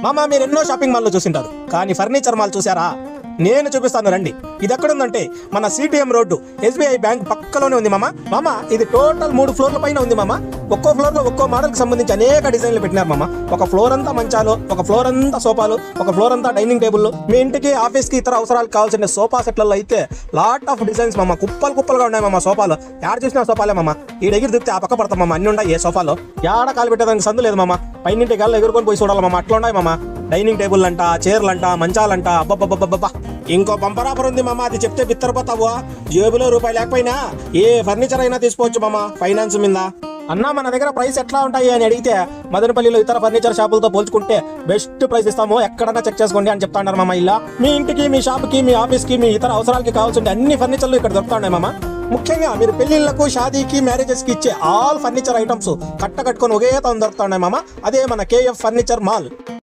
మామ మీరు ఎన్నో షాపింగ్ మాల్లో చూసింటారు, కానీ ఫర్నిచర్ మాల్ చూసారా? నేను చూపిస్తాను రండి. ఇది ఎక్కడుందంటే మన సిటిఎం రోడ్డు ఎస్బీఐ బ్యాంక్ పక్కలోనే ఉంది మామ. ఇది టోటల్ 3 ఫ్లోర్ల పైన ఉంది మామ. ఒక్కో ఫ్లోర్ లో ఒక్కో మోడల్ కి సంబంధించి అనేక డిజైన్లు పెట్టినారు మామ. ఒక ఫ్లోర్ అంతా మంచాలు, ఒక ఫ్లోర్ అంతా సోఫాలు, ఒక ఫ్లోర్ అంతా డైనింగ్ టేబుల్. మీ ఇంటికి ఆఫీస్ కి ఇతర అవసరాలకు కావాల్సిన సోఫా సెట్లలో అయితే లాట్ ఆఫ్ డిజైన్స్ మామ. కుప్పలుగా ఉన్నాయి మామ సోఫాలు. యాడ చూసినా సోఫాలే మామ. ఈ దగ్గర దిప్తే ఆ పక్క పడతాం మామ. అన్ని ఉన్నాయి ఏ సోఫాలో. యాడ కాలు పెట్టేదానికి సందు లేదు మామ. పైనింటి గాల్లో ఎగురుకొని పోయి చూడాలి మామ. అట్లా ఉన్నాయి మామ. డైనింగ్ టేబుల్ అంట, చైర్లంట, మంచాలంట. అబ్బబ్బబ్బబ్బబ్బా, ఇంకో బంపర్ ఆఫర్ ఉంది మామ. అది చెప్తే బిత్తరపోతావు. జేబులో రూపాయి లేకపోయినా ఏ ఫర్నిచర్ అయినా తీసుకోవచ్చు మామ ఫైనాన్స్ మీద. అన్నా మన దగ్గర ప్రైస్ ఎట్లా ఉంటాయి అని అడిగితే మదనపల్లిలో ఇతర ఫర్నిచర్ షాపులతో పోల్చుకుంటే బెస్ట్ ప్రైస్ ఇస్తాము, ఎక్కడన్నా చెక్ చేసుకోండి అని చెప్తా ఉన్నారు మామ. ఇలా మీ ఇంటికి, మీ షాప్కి, మీ ఆఫీస్కి, మీ ఇతర అవసరాలకి కావాల్సిన అన్ని ఫర్నిచర్లు ఇక్కడ దొరుకుతా ఉన్నాయి మామ. ముఖ్యంగా మీరు పెళ్లిళ్లకు, షాదీకి, మ్యారేజెస్కి ఇచ్చే ఆల్ ఫర్నిచర్ ఐటమ్స్ కట్టుకొని ఒకే తాను దొరుకుతా ఉన్నాయి మామ. అదే మన కేఎఫ్ ఫర్నిచర్ మాల్.